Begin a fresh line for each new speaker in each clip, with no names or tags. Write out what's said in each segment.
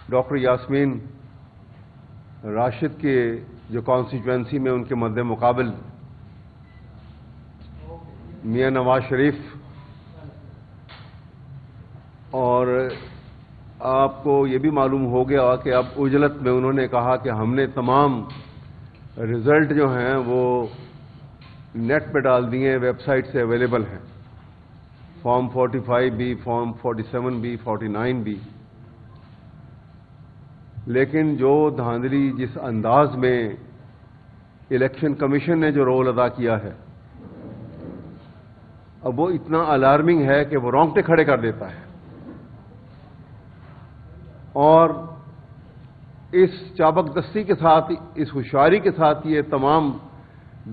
Doctor Yasmin Rashid کے جو constituency میں ان کے مد مقابل میاں نواز شریف، اور آپ کو یہ بھی معلوم ہو گیا کہ اب اجلت میں انہوں نے کہا کہ ہم نے تمام رزلٹ جو ہیں وہ نیٹ پہ ڈال دیے، ویب سائٹ سے اویلیبل ہیں، فارم 45 بھی، فارم 47 بھی، 49 بھی. لیکن جو دھاندلی جس انداز میں الیکشن کمیشن نے جو رول ادا کیا ہے، اب وہ اتنا الارمنگ ہے کہ وہ رونگٹے کھڑے کر دیتا ہے. اور اس چابک دستی کے ساتھ، اس ہوشیاری کے ساتھ یہ تمام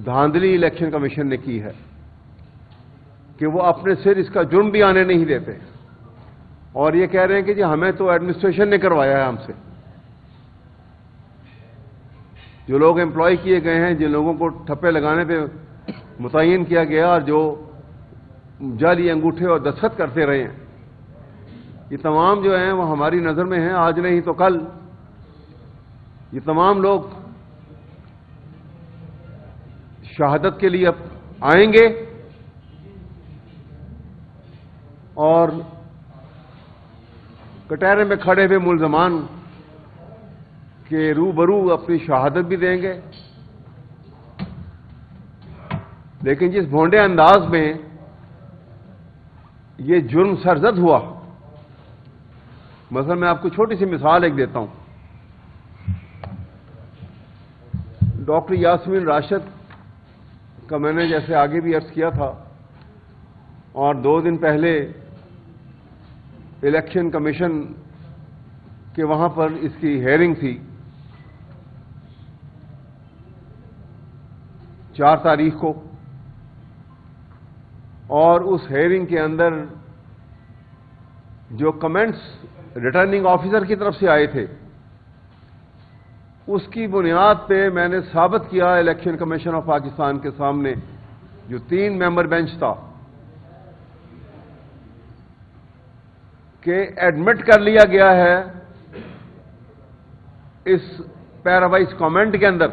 دھاندلی الیکشن کمیشن نے کی ہے کہ وہ اپنے سر اس کا جرم بھی آنے نہیں دیتے، اور یہ کہہ رہے ہیں کہ جی ہمیں تو ایڈمنسٹریشن نے کروایا ہے ہم سے. جو لوگ امپلائی کیے گئے ہیں، جن لوگوں کو ٹھپے لگانے پہ متعین کیا گیا اور جو جعلی انگوٹھے اور دستخط کرتے رہے ہیں، یہ تمام جو ہیں وہ ہماری نظر میں ہیں، آج نہیں تو کل یہ تمام لوگ شہادت کے لیے اب آئیں گے اور کٹہرے میں کھڑے ہوئے ملزمان کے روبرو اپنی شہادت بھی دیں گے. لیکن جس بھونڈے انداز میں یہ جرم سرزد ہوا، مثلا میں آپ کو چھوٹی سی مثال ایک دیتا ہوں. ڈاکٹر یاسمین راشد کا میں نے جیسے آگے بھی عرض کیا تھا، اور 2 دن پہلے الیکشن کمیشن کے وہاں پر اس کی ہیئرنگ تھی، 4 تاریخ کو، اور اس ہیئرنگ کے اندر جو کمنٹس ریٹرننگ آفیسر کی طرف سے آئے تھے، اس کی بنیاد پہ میں نے ثابت کیا الیکشن کمیشن آف پاکستان کے سامنے، جو 3 ممبر بینچ تھا، کہ ایڈمٹ کر لیا گیا ہے اس پیراوائز کامنٹ کے اندر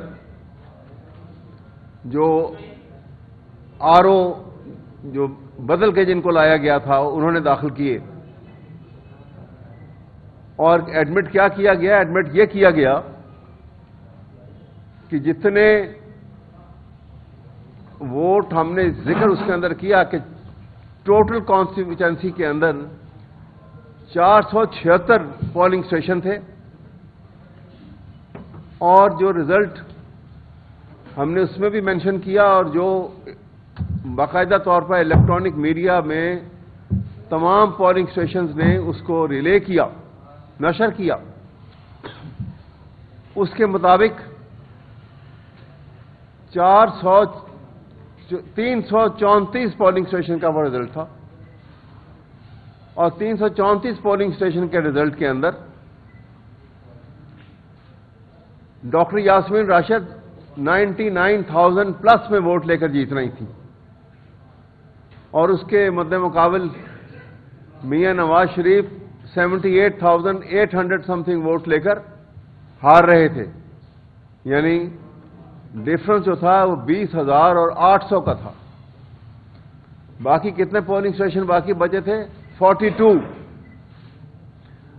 جو آر او جو بدل کے جن کو لایا گیا تھا انہوں نے داخل کیے. اور ایڈمٹ کیا کیا گیا؟ ایڈمٹ یہ کیا گیا کہ جتنے ووٹ ہم نے ذکر اس کے اندر کیا کہ ٹوٹل کانسٹیٹوئنسی کے اندر 476 پولنگ اسٹیشن تھے، اور جو رزلٹ ہم نے اس میں بھی مینشن کیا، اور جو باقاعدہ طور پر الیکٹرانک میڈیا میں تمام پولنگ اسٹیشنز نے اس کو ریلے کیا، نشر کیا، اس کے مطابق 334 پولنگ اسٹیشن کا وہ رزلٹ تھا. اور 334 پولنگ اسٹیشن کے رزلٹ کے اندر ڈاکٹر یاسمین راشد 99,000 پلس میں ووٹ لے کر جیت رہی تھی، اور اس کے مد مقابل Mian Nawaz Sharif 78,800 some thing vote لے کر ہار رہے تھے. یعنی ڈفرنس جو تھا وہ 20,800 کا تھا. باقی کتنے پولنگ اسٹیشن باقی بچے تھے؟ 42.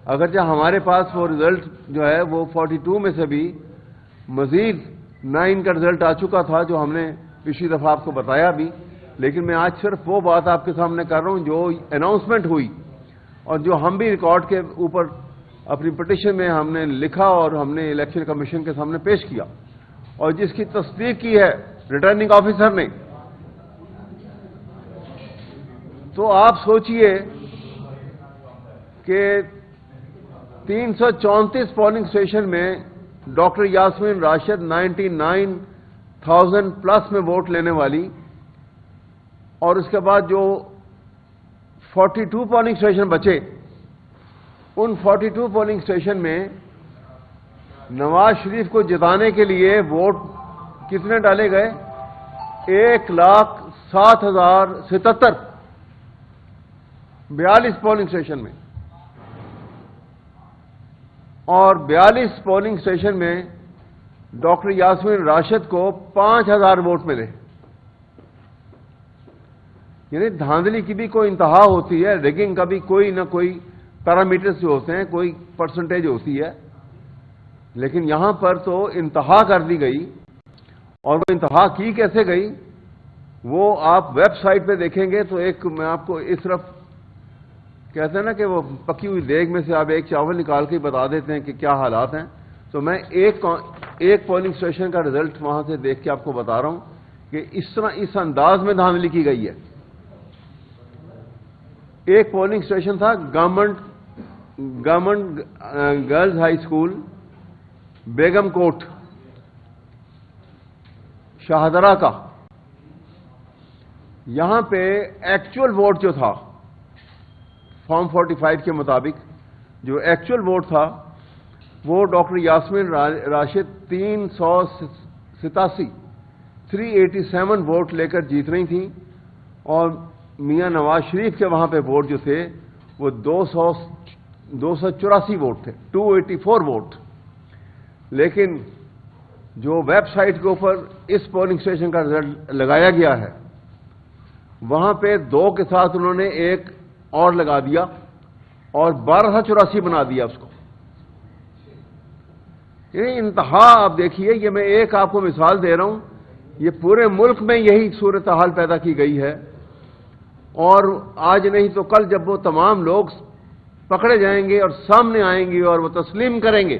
اگرچہ ہمارے پاس وہ رزلٹ جو ہے وہ 42 میں سے بھی مزید 9 کا رزلٹ آ چکا تھا، جو ہم نے پچھلی دفعہ آپ کو بتایا بھی. لیکن میں آج صرف وہ بات آپ کے سامنے کر رہا ہوں جو اناؤنسمنٹ ہوئی، اور جو ہم بھی ریکارڈ کے اوپر اپنی پٹیشن میں ہم نے لکھا اور ہم نے الیکشن کمیشن کے سامنے پیش کیا، اور جس کی تصدیق کی ہے ریٹرننگ آفیسر نے. تو آپ سوچئے کہ 334 پولنگ اسٹیشن میں ڈاکٹر یاسمین راشد 99,000 پلس میں ووٹ لینے والی، اور اس کے بعد جو 42 پولنگ اسٹیشن بچے، ان 42 پولنگ اسٹیشن میں نواز شریف کو جتانے کے لیے ووٹ کتنے ڈالے گئے؟ 1,07,077 42 پولنگ اسٹیشن میں. اور 42 پولنگ اسٹیشن میں ڈاکٹر یاسمین راشد کو 5000 ووٹ ملے. یعنی دھاندلی کی بھی کوئی انتہا ہوتی ہے، ریگنگ کا بھی کوئی نہ کوئی پیرامیٹرز جو ہوتے ہیں، کوئی پرسنٹیج ہوتی ہے، لیکن یہاں پر تو انتہا کر دی گئی. اور وہ انتہا کی کیسے گئی وہ آپ ویب سائٹ پہ دیکھیں گے تو ایک میں آپ کو اس طرف کہتے ہیں نا کہ وہ پکی ہوئی دیگ میں سے آپ ایک چاول نکال کے بتا دیتے ہیں کہ کیا حالات ہیں. تو میں ایک پولنگ اسٹیشن کا رزلٹ وہاں سے دیکھ کے آپ کو بتا رہا ہوں کہ اس طرح اس انداز میں دھاندلی کی گئی ہے. ایک پولنگ اسٹیشن تھا گورنمنٹ گرلز ہائی اسکول بیگم کوٹ شاہدرہ کا. یہاں پہ ایکچوئل ووٹ جو تھا فارم 45 کے مطابق جو ایکچوئل ووٹ تھا وہ ڈاکٹر یاسمین راشد 387 ووٹ لے کر جیت رہی تھیں، اور میاں نواز شریف کے وہاں پہ ووٹ جو تھے وہ 284 ووٹ تھے، 284 ووٹ. لیکن جو ویب سائٹ کے اوپر اس پولنگ اسٹیشن کا رزلٹ لگایا گیا ہے وہاں پہ 2 کے ساتھ انہوں نے ایک اور لگا دیا اور 1284 بنا دیا اس کو. یعنی انتہا آپ دیکھیے، یہ میں ایک آپ کو مثال دے رہا ہوں، یہ پورے ملک میں یہی صورتحال پیدا کی گئی ہے. اور آج نہیں تو کل جب وہ تمام لوگ پکڑے جائیں گے اور سامنے آئیں گے اور وہ تسلیم کریں گے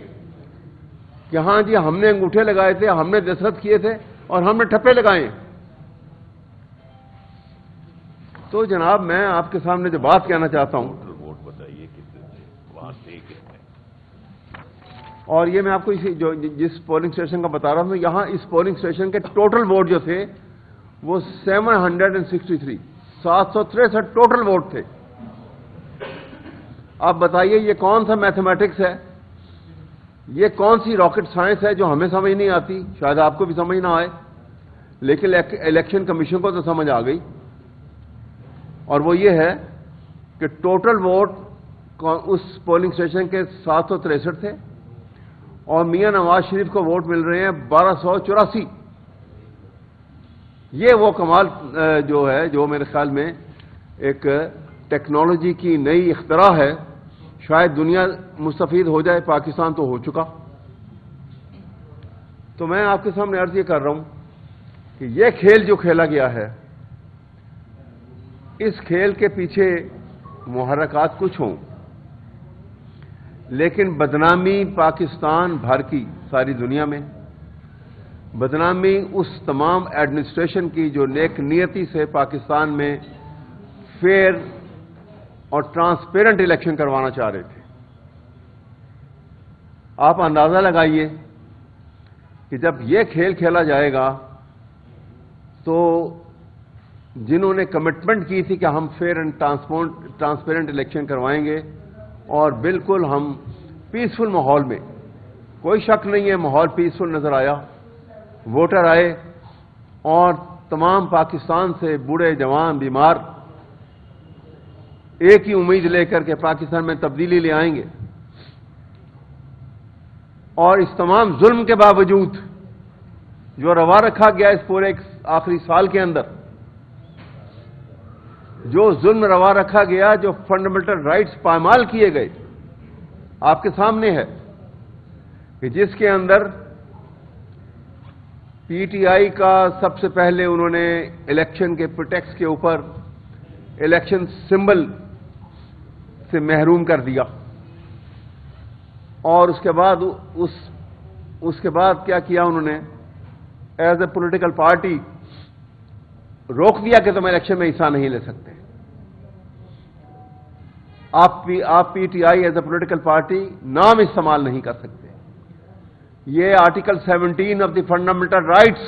کہ ہاں جی ہم نے انگوٹھے لگائے تھے، ہم نے دستخط کیے تھے اور ہم نے ٹھپے لگائے. تو جناب میں آپ کے سامنے جو بات کہنا چاہتا ہوں،
ووٹ بتائیے کتنے وہاں تھے کتنے.
اور یہ میں آپ کو جس پولنگ اسٹیشن کا بتا رہا ہوں، یہاں اس پولنگ اسٹیشن کے ٹوٹل ووٹ جو تھے وہ 763 ٹوٹل ووٹ تھے. آپ بتائیے یہ کون سا میتھمیٹکس ہے، یہ کون سی راکٹ سائنس ہے جو ہمیں سمجھ نہیں آتی، شاید آپ کو بھی سمجھ نہ آئے، لیکن الیکشن کمیشن کو تو سمجھ آ گئی. اور وہ یہ ہے کہ ٹوٹل ووٹ اس پولنگ اسٹیشن کے 763 تھے اور میاں نواز شریف کو ووٹ مل رہے ہیں 1284. یہ وہ کمال جو ہے جو میرے خیال میں ایک ٹیکنالوجی کی نئی اختراع ہے. شاید دنیا مستفید ہو جائے، پاکستان تو ہو چکا. تو میں آپ کے سامنے عرض یہ کر رہا ہوں کہ یہ کھیل جو کھیلا گیا ہے، اس کھیل کے پیچھے محرکات کچھ ہوں، لیکن بدنامی پاکستان بھر کی، ساری دنیا میں بدنامی اس تمام ایڈمنسٹریشن کی جو نیک نیتی سے پاکستان میں فیئر اور ٹرانسپیرنٹ الیکشن کروانا چاہ رہے تھے. آپ اندازہ لگائیے کہ جب یہ کھیل کھیلا جائے گا تو جنہوں نے کمٹمنٹ کی تھی کہ ہم فیئر اینڈ ٹرانسپیرنٹ الیکشن کروائیں گے اور بالکل ہم پیسفل ماحول میں، کوئی شک نہیں ہے ماحول پیسفل نظر آیا، ووٹر آئے اور تمام پاکستان سے بوڑھے جوان بیمار ایک ہی امید لے کر کے پاکستان میں تبدیلی لے آئیں گے. اور اس تمام ظلم کے باوجود جو روا رکھا گیا اس پورے آخری سال کے اندر، جو ظلم روا رکھا گیا، جو فنڈامنٹل رائٹس پامال کیے گئے، آپ کے سامنے ہے کہ جس کے اندر پی ٹی آئی کا سب سے پہلے انہوں نے الیکشن کے پروٹیکس کے اوپر الیکشن سمبل سے محروم کر دیا، اور اس کے بعد کیا کیا انہوں نے، ایز اے پولیٹیکل پارٹی روک دیا کہ تم الیکشن میں حصہ نہیں لے سکتے. آپ P T I as a political party نام استعمال نہیں کر سکتے. یہ article 17 of the fundamental rights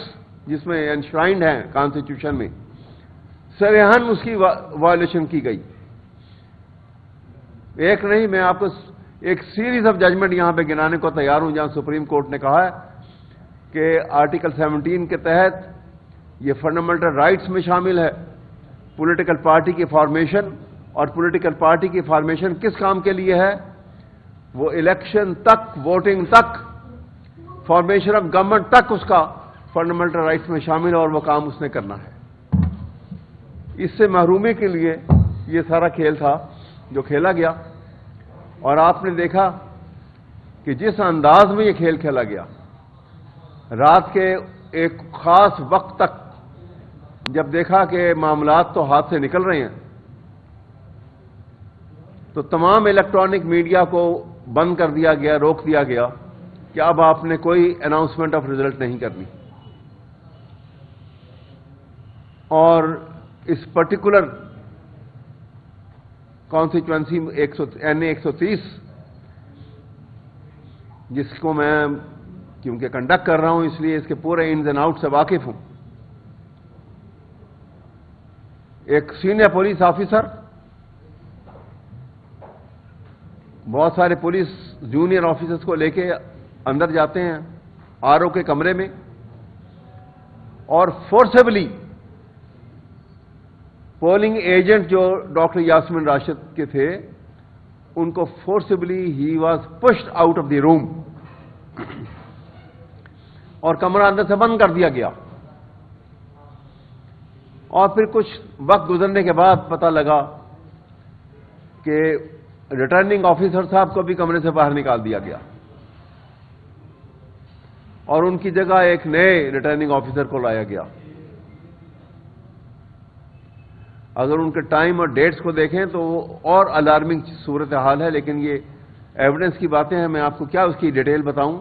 جس میں انشرائنڈ ہیں کانسٹیٹیوشن میں، سرہن اس کی وائلیشن کی گئی. ایک نہیں، میں آپ کو ایک سیریز آف ججمنٹ یہاں پہ گنانے کو تیار ہوں جہاں سپریم کورٹ نے کہا ہے کہ آرٹیکل 17 کے تحت یہ فنڈامنٹل رائٹس میں شامل ہے پولیٹیکل پارٹی کی فارمیشن. اور پولیٹیکل پارٹی کی فارمیشن کس کام کے لیے ہے؟ وہ الیکشن تک، ووٹنگ تک، فارمیشن آف گورنمنٹ تک اس کا فنڈامنٹل رائٹس میں شامل ہے اور وہ کام اس نے کرنا ہے. اس سے محرومی کے لیے یہ سارا کھیل تھا جو کھیلا گیا. اور آپ نے دیکھا کہ جس انداز میں یہ کھیل کھیلا گیا، رات کے ایک خاص وقت تک جب دیکھا کہ معاملات تو ہاتھ سے نکل رہے ہیں، تو تمام الیکٹرانک میڈیا کو بند کر دیا گیا، روک دیا گیا کہ اب آپ نے کوئی اناؤنسمنٹ آف ریزلٹ نہیں کرنی. اور اس پرٹیکولر کانسٹیچوئنسی NA 130 جس کو میں کیونکہ کنڈکٹ کر رہا ہوں اس لیے اس کے پورے انز اینڈ آؤٹ سے واقف ہوں، ایک سینئر پولیس آفیسر بہت سارے پولیس جونیئر آفیسرز کو لے کے اندر جاتے ہیں RO کے کمرے میں، اور فورسبلی پولنگ ایجنٹ جو ڈاکٹر یاسمین راشد کے تھے ان کو forcibly he was pushed out of the room اور کمرہ اندر سے بند کر دیا گیا. اور پھر کچھ وقت گزرنے کے بعد پتہ لگا کہ ریٹرننگ آفیسر صاحب کو بھی کمرے سے باہر نکال دیا گیا اور ان کی جگہ ایک نئے ریٹرننگ آفیسر کو لایا گیا. اگر ان کے ٹائم اور ڈیٹس کو دیکھیں تو وہ اور الارمنگ صورتحال ہے، لیکن یہ ایویڈنس کی باتیں ہیں، میں آپ کو کیا اس کی ڈیٹیل بتاؤں.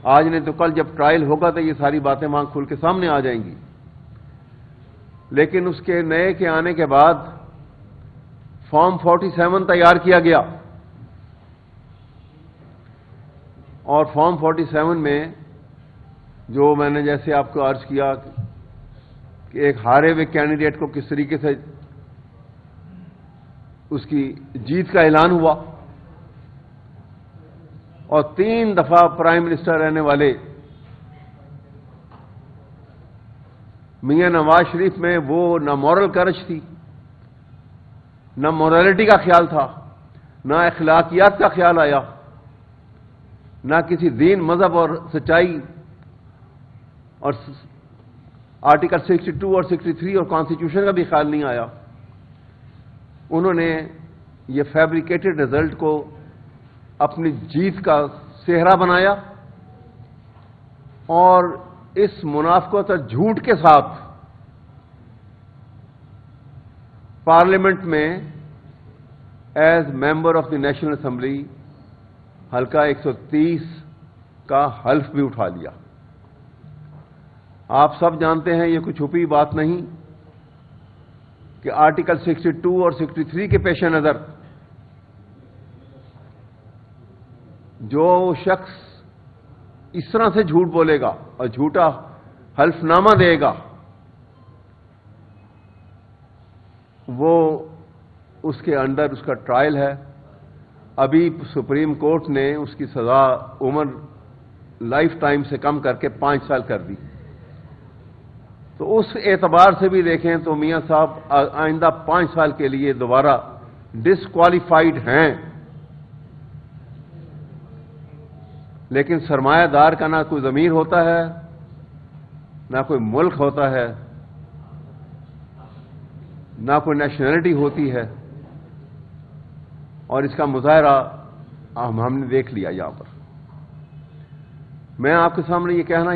آج نہیں تو کل جب ٹرائل ہوگا تو یہ ساری باتیں وہاں کھل کے سامنے آ جائیں گی. لیکن اس کے نئے کے آنے کے بعد فارم 47 تیار کیا گیا، اور فارم 47 میں جو میں نے جیسے آپ کو عرض کیا کہ ایک ہارے ہوئے کینڈیڈیٹ کو کس طریقے سے اس کی جیت کا اعلان ہوا، اور 3 دفعہ پرائم منسٹر رہنے والے میاں نواز شریف میں وہ نہ مورل کرج تھی، نہ مورالٹی کا خیال تھا، نہ اخلاقیات کا خیال آیا، نہ کسی دین، مذہب اور سچائی اور آرٹیکل 62 اور 63 اور کانسٹیٹیوشن کا بھی خیال نہیں آیا. انہوں نے یہ فیبریکیٹڈ رزلٹ کو اپنی جیت کا سہرا بنایا اور اس منافقت اور جھوٹ کے ساتھ پارلیمنٹ میں as member of the national assembly حلقہ 130 کا حلف بھی اٹھا لیا. آپ سب جانتے ہیں، یہ کوئی چھپی بات نہیں کہ آرٹیکل 62 اور 63 کے پیش نظر جو شخص اس طرح سے جھوٹ بولے گا اور جھوٹا حلف نامہ دے گا وہ اس کے اندر اس کا ٹرائل ہے. ابھی سپریم کورٹ نے اس کی سزا عمر لائف ٹائم سے کم کر کے 5 سال کر دی. تو اس اعتبار سے بھی دیکھیں تو میاں صاحب آئندہ 5 سال کے لیے دوبارہ ڈسکوالیفائڈ ہیں. لیکن سرمایہ دار کا نہ کوئی ضمیر ہوتا ہے، نہ کوئی ملک ہوتا ہے، نہ کوئی نیشنلٹی ہوتی ہے، اور اس کا مظاہرہ ہم نے دیکھ لیا. یہاں پر میں آپ کے سامنے یہ کہنا